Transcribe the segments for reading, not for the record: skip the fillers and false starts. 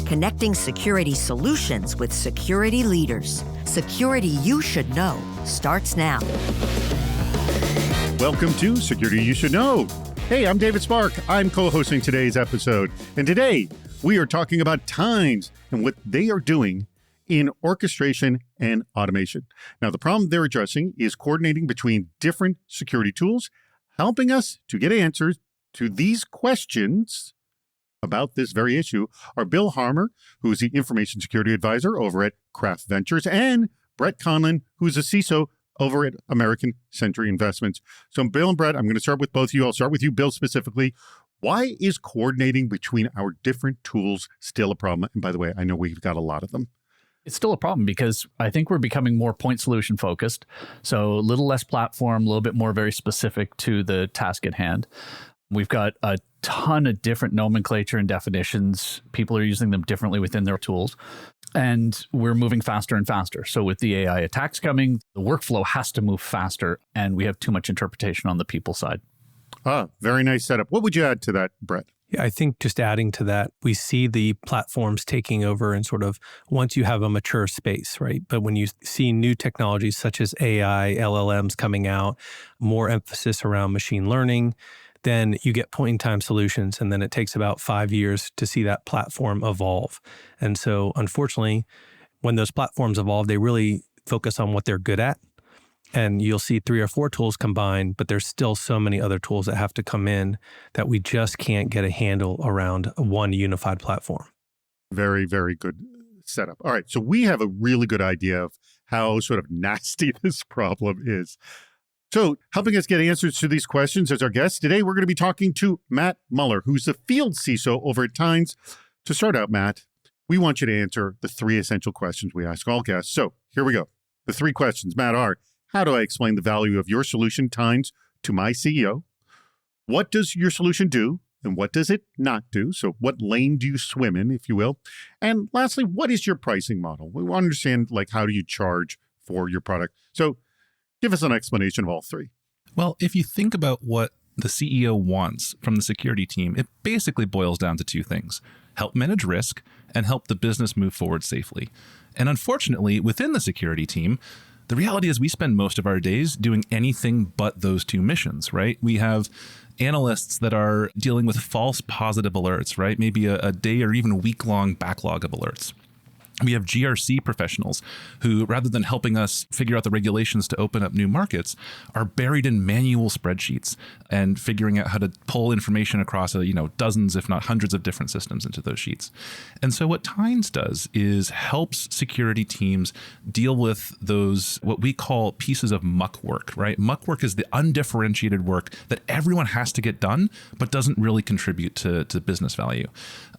connecting security solutions with security leaders. Security You Should Know starts now. Welcome to Security You Should Know. Hey, I'm David Spark. I'm co-hosting today's episode. And today we are talking about Tines and what they are doing in orchestration and automation. Now, the problem they're addressing is coordinating between different security tools, helping us to get answers to these questions about this very issue are Bill Harmer, who is the Information Security Advisor over at Craft Ventures, and Brett Conlon, who's a CISO over at American Century Investments. So Bill and Brett, I'm going to start with both of you. I'll start with you, Bill, specifically. Why is coordinating between our different tools still a problem? And by the way, I know we've got a lot of them. It's still a problem because I think we're becoming more point solution focused. So a little less platform, a little bit more very specific to the task at hand. We've got a ton of different nomenclature and definitions. People are using them differently within their tools. And we're moving faster and faster. So with the AI attacks coming, the workflow has to move faster. And we have too much interpretation on the people side. Very nice setup. What would you add to that, Brett? Yeah, I think just adding to that, we see the platforms taking over and sort of once you have a mature space, right? But when you see new technologies such as AI, LLMs coming out, more emphasis around machine learning, then you get point-in-time solutions, and then it takes about 5 years to see that platform evolve. And so, unfortunately, when those platforms evolve, they really focus on what they're good at. And you'll see 3 or 4 tools combined, but there's still so many other tools that have to come in that we just can't get a handle around one unified platform. Very, very good setup. All right, so we have a really good idea of how sort of nasty this problem is. So helping us get answers to these questions as our guest today, we're going to be talking to Matt Muller, who's the field CISO over at Tines. To start out, Matt, we want you to answer the 3 essential questions we ask all guests. So here we go. The 3 questions, Matt, are: how do I explain the value of your solution, Tines, to my CEO? What does your solution do, and what does it not do? So what lane do you swim in, if you will? And lastly, what is your pricing model? We want to understand, how do you charge for your product? So give us an explanation of all 3. Well, if you think about what the CEO wants from the security team, it basically boils down to 2 things: help manage risk and help the business move forward safely. And unfortunately, within the security team, the reality is we spend most of our days doing anything but those 2 missions, right? We have analysts that are dealing with false positive alerts, right? Maybe a day or even week-long backlog of alerts. We have GRC professionals who, rather than helping us figure out the regulations to open up new markets, are buried in manual spreadsheets and figuring out how to pull information across dozens, if not hundreds of different systems into those sheets. And so what Tines does is helps security teams deal with those, what we call pieces of muck work, right? Muck work is the undifferentiated work that everyone has to get done, but doesn't really contribute to business value.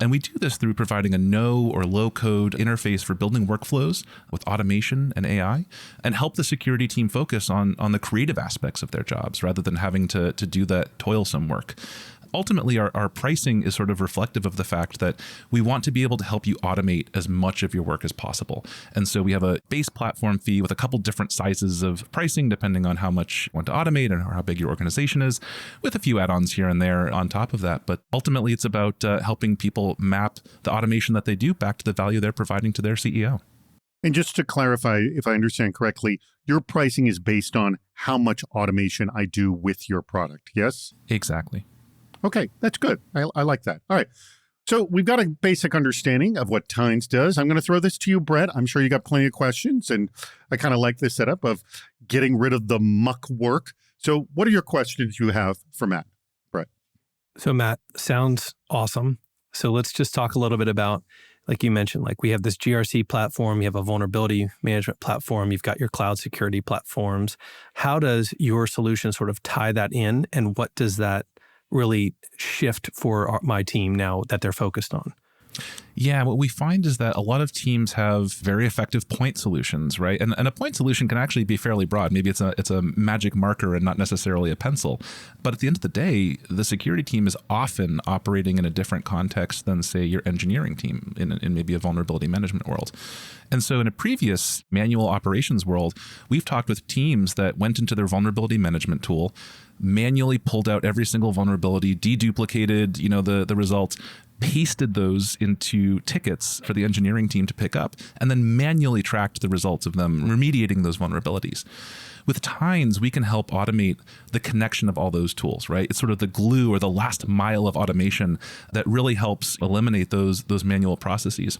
And we do this through providing a no or low code interface for building workflows with automation and AI, and help the security team focus on the creative aspects of their jobs rather than having to do that toilsome work. Ultimately, our pricing is sort of reflective of the fact that we want to be able to help you automate as much of your work as possible. And so we have a base platform fee with a couple different sizes of pricing, depending on how much you want to automate and how big your organization is, with a few add-ons here and there on top of that. But ultimately, it's about helping people map the automation that they do back to the value they're providing to their CEO. And just to clarify, if I understand correctly, your pricing is based on how much automation I do with your product, yes? Exactly. Okay, that's good. I like that. All right. So we've got a basic understanding of what Tines does. I'm going to throw this to you, Brett. I'm sure you got plenty of questions, and I kind of like this setup of getting rid of the muck work. So what are your questions you have for Matt, Brett? So Matt, sounds awesome. So let's just talk a little bit about, like you mentioned, we have this GRC platform, you have a vulnerability management platform, you've got your cloud security platforms. How does your solution sort of tie that in, and what does that really shift for my team now that they're focused on? Yeah, what we find is that a lot of teams have very effective point solutions, right? And a point solution can actually be fairly broad. Maybe it's a magic marker and not necessarily a pencil. But at the end of the day, the security team is often operating in a different context than, say, your engineering team in maybe a vulnerability management world. And so in a previous manual operations world, we've talked with teams that went into their vulnerability management tool, manually pulled out every single vulnerability, deduplicated, the results, pasted those into tickets for the engineering team to pick up, and then manually tracked the results of them remediating those vulnerabilities. With Tines, we can help automate the connection of all those tools, right? It's sort of the glue or the last mile of automation that really helps eliminate those manual processes.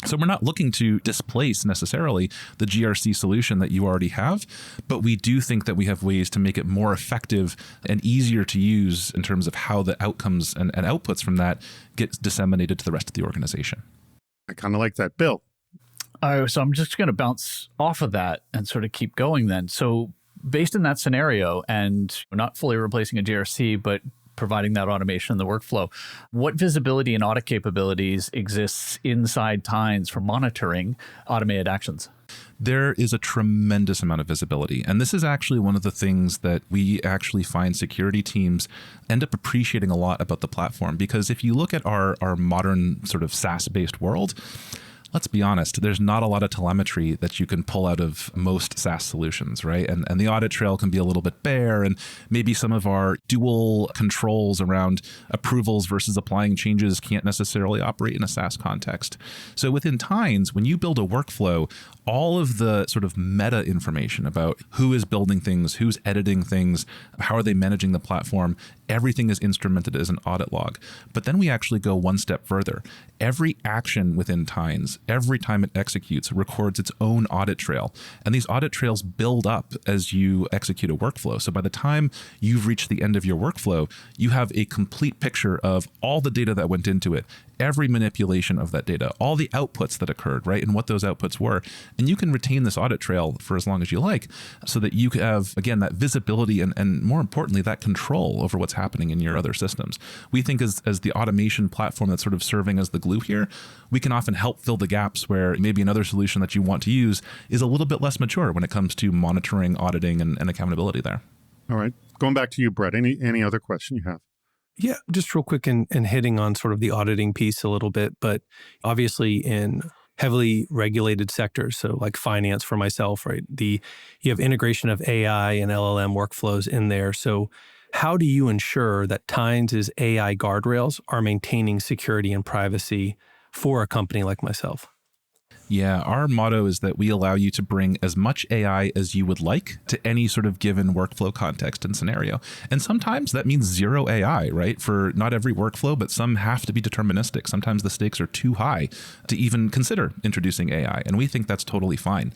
So we're not looking to displace necessarily the GRC solution that you already have, but we do think that we have ways to make it more effective and easier to use in terms of how the outcomes and outputs from that get disseminated to the rest of the organization. I kind of like that. Bill. So I'm just going to bounce off of that and sort of keep going then. So based in that scenario, and not fully replacing a GRC, but providing that automation in the workflow, what visibility and audit capabilities exists inside Tines for monitoring automated actions? There is a tremendous amount of visibility. And this is actually one of the things that we actually find security teams end up appreciating a lot about the platform. Because if you look at our modern sort of SaaS-based world, let's be honest, there's not a lot of telemetry that you can pull out of most SaaS solutions, right? And the audit trail can be a little bit bare, and maybe some of our dual controls around approvals versus applying changes can't necessarily operate in a SaaS context. So within Tines, when you build a workflow, all of the sort of meta information about who is building things, who's editing things, how are they managing the platform, everything is instrumented as an audit log. But then we actually go one step further. Every action within Tines, every time it executes, records its own audit trail. And these audit trails build up as you execute a workflow. So by the time you've reached the end of your workflow, you have a complete picture of all the data that went into it, every manipulation of that data, all the outputs that occurred, right? And what those outputs were. And you can retain this audit trail for as long as you like so that you have, again, that visibility and more importantly, that control over what's happening in your other systems. We think as the automation platform that's sort of serving as the glue here, we can often help fill the gaps where maybe another solution that you want to use is a little bit less mature when it comes to monitoring, auditing, and accountability there. All right. Going back to you, Brett, any other question you have? Yeah, just real quick and hitting on sort of the auditing piece a little bit, but obviously in heavily regulated sectors, so like finance for myself, right? You have integration of AI and LLM workflows in there. So how do you ensure that Tines' AI guardrails are maintaining security and privacy for a company like myself? Yeah, our motto is that we allow you to bring as much AI as you would like to any sort of given workflow context and scenario. And sometimes that means zero AI, right? For not every workflow, but some have to be deterministic. Sometimes the stakes are too high to even consider introducing AI. And we think that's totally fine.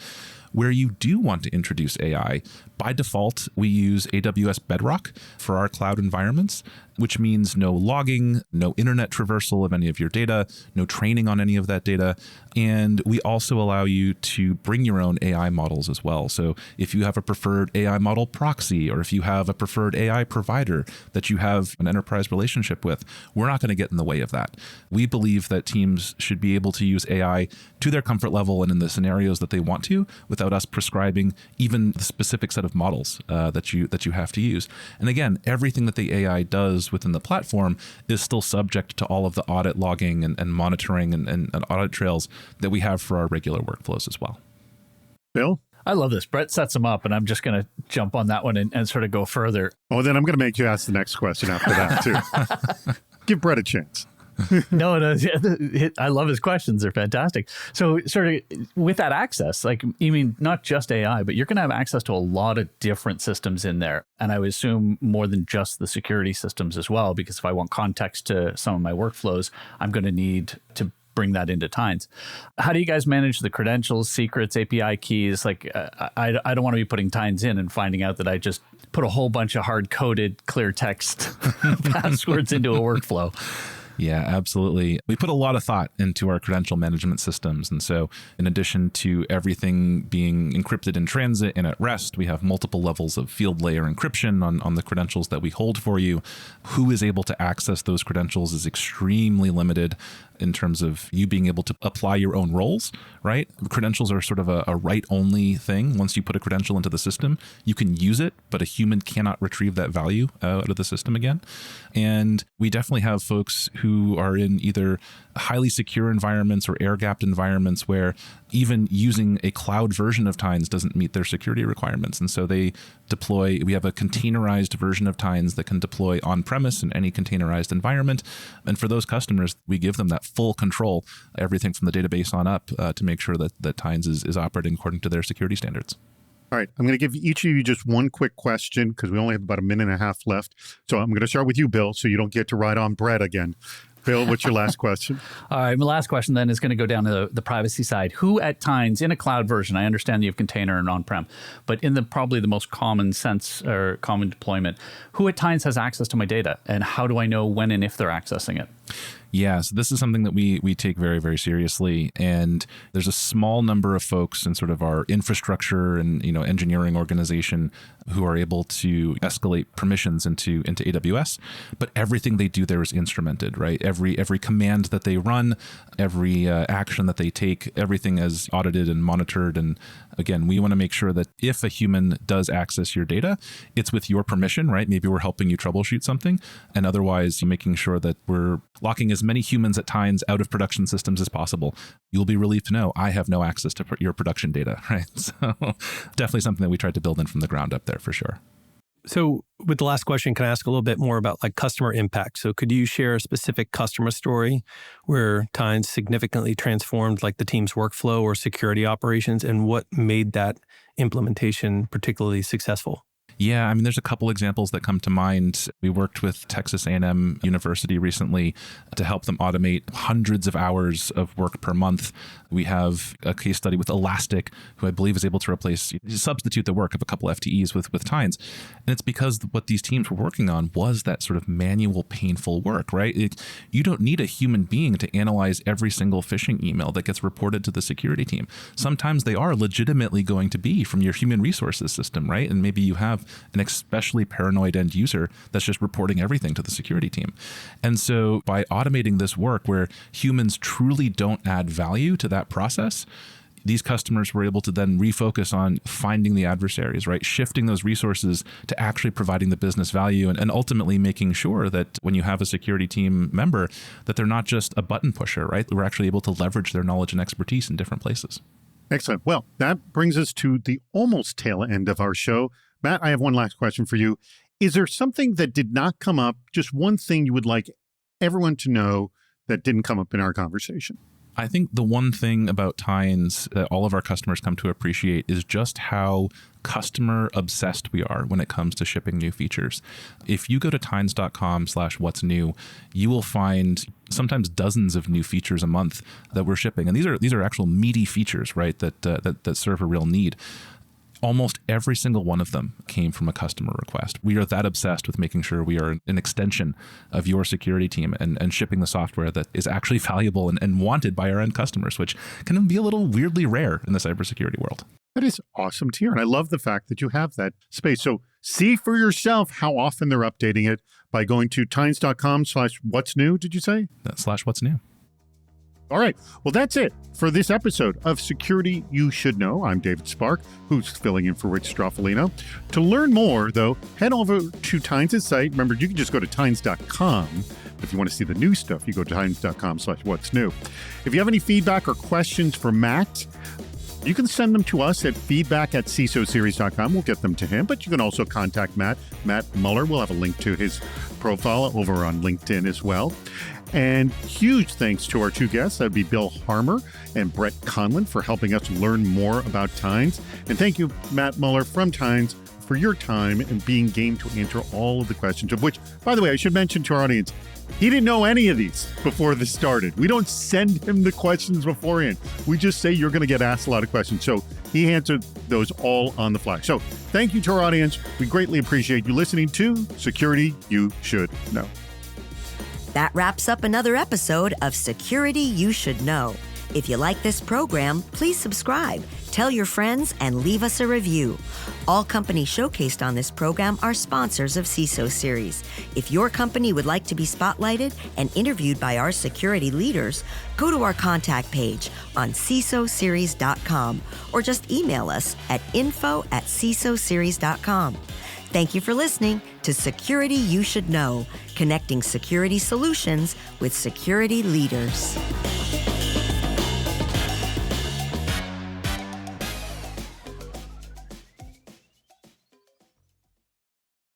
Where you do want to introduce AI, by default, we use AWS Bedrock for our cloud environments, which means no logging, no internet traversal of any of your data, no training on any of that data. And we also allow you to bring your own AI models as well. So if you have a preferred AI model proxy, or if you have a preferred AI provider that you have an enterprise relationship with, we're not going to get in the way of that. We believe that teams should be able to use AI to their comfort level and in the scenarios that they want to, without us prescribing even the specific set of models that you have to use. And again, everything that the AI does within the platform is still subject to all of the audit logging and monitoring and audit trails that we have for our regular workflows as well. Bill? I love this. Brett sets them up, and I'm just going to jump on that one and sort of go further. Oh, then I'm going to make you ask the next question after that, too. Give Brett a chance. No, I love his questions. They're fantastic. So sort of with that access, like, you mean not just AI, but you're going to have access to a lot of different systems in there. And I would assume more than just the security systems as well, because if I want context to some of my workflows, I'm going to need to bring that into Tines. How do you guys manage the credentials, secrets, API keys? Like, I don't want to be putting Tines in and finding out that I just put a whole bunch of hard-coded clear text passwords into a workflow. Yeah, absolutely. We put a lot of thought into our credential management systems. And so in addition to everything being encrypted in transit and at rest, we have multiple levels of field layer encryption on the credentials that we hold for you. Who is able to access those credentials is extremely limited. in terms of you being able to apply your own roles, right? Credentials are sort of a write-only thing. Once you put a credential into the system, you can use it, but a human cannot retrieve that value out of the system again. And we definitely have folks who are in either highly secure environments or air-gapped environments where even using a cloud version of Tines doesn't meet their security requirements. And so they deploy, we have a containerized version of Tines that can deploy on-premise in any containerized environment. And for those customers, we give them that full control, everything from the database on up, to make sure that Tines is operating according to their security standards. All right, I'm going to give each of you just one quick question because we only have about a minute and a half left. So I'm going to start with you, Bill, so you don't get to ride on Brett again. Bill, what's your last question? All right, my last question then is going to go down to the privacy side. Who at Tines, in a cloud version, I understand you have container and on-prem, but in probably the most common sense or common deployment, who at Tines has access to my data, and how do I know when and if they're accessing it? Yeah, so this is something that we take very, very seriously. And there's a small number of folks in sort of our infrastructure and engineering organization who are able to escalate permissions into AWS. But everything they do there is instrumented, right? Every command that they run, every action that they take, everything is audited and monitored. And again, we want to make sure that if a human does access your data, it's with your permission, right? Maybe we're helping you troubleshoot something, and otherwise making sure that we're locking as many humans at Tines out of production systems as possible. You'll be relieved to know I have no access to your production data, right? So definitely something that we tried to build in from the ground up there for sure. So with the last question, can I ask a little bit more about like customer impact? So could you share a specific customer story where Tines significantly transformed like the team's workflow or security operations, and what made that implementation particularly successful? Yeah, I mean, there's a couple examples that come to mind. We worked with Texas A&M University recently to help them automate hundreds of hours of work per month. We have a case study with Elastic, who I believe is able to substitute the work of a couple FTEs with Tines. And it's because what these teams were working on was that sort of manual, painful work, right? You don't need a human being to analyze every single phishing email that gets reported to the security team. Sometimes they are legitimately going to be from your human resources system, right? And maybe you have an especially paranoid end user that's just reporting everything to the security team. And so by automating this work where humans truly don't add value to that process, these customers were able to then refocus on finding the adversaries, right? Shifting those resources to actually providing the business value and ultimately making sure that when you have a security team member, that they're not just a button pusher, right? We're actually able to leverage their knowledge and expertise in different places. Excellent. Well, that brings us to the almost tail end of our show. Matt, I have one last question for you. Is there something that did not come up, just one thing you would like everyone to know that didn't come up in our conversation? I think the one thing about Tines that all of our customers come to appreciate is just how customer obsessed we are when it comes to shipping new features. If you go to tines.com/what's new, you will find sometimes dozens of new features a month that we're shipping. And these are actual meaty features, right, that serve a real need. Almost every single one of them came from a customer request. We are that obsessed with making sure we are an extension of your security team and shipping the software that is actually valuable and wanted by our end customers, which can be a little weirdly rare in the cybersecurity world. That is awesome to hear. And I love the fact that you have that space. So see for yourself how often they're updating it by going to tines.com/what's new, did you say? /what's new. All right. Well, that's it for this episode of Security You Should Know. I'm David Spark, who's filling in for Rich Stroffolino. To learn more, though, head over to Tines' site. Remember, you can just go to tines.com. If you want to see the new stuff, you go to tines.com/what's new. If you have any feedback or questions for Matt, you can send them to us at feedback@cisoseries.com. We'll get them to him, but you can also contact Matt. Matt Muller. We'll have a link to his profile over on LinkedIn as well. And huge thanks to our two guests. That'd be Bill Harmer and Brett Conlon for helping us learn more about Tines. And thank you, Matt Muller from Tines, for your time and being game to answer all of the questions, of which, by the way, I should mention to our audience, he didn't know any of these before this started. We don't send him the questions beforehand. We just say you're going to get asked a lot of questions. So he answered those all on the fly. So thank you to our audience. We greatly appreciate you listening to Security You Should Know. That wraps up another episode of Security You Should Know. If you like this program, please subscribe Tell your friends and leave us a review. All companies showcased on this program are sponsors of CISO Series. If your company would like to be spotlighted and interviewed by our security leaders, go to our contact page on CISOseries.com or just email us at info@CISOseries.com. Thank you for listening to Security You Should Know, connecting security solutions with security leaders.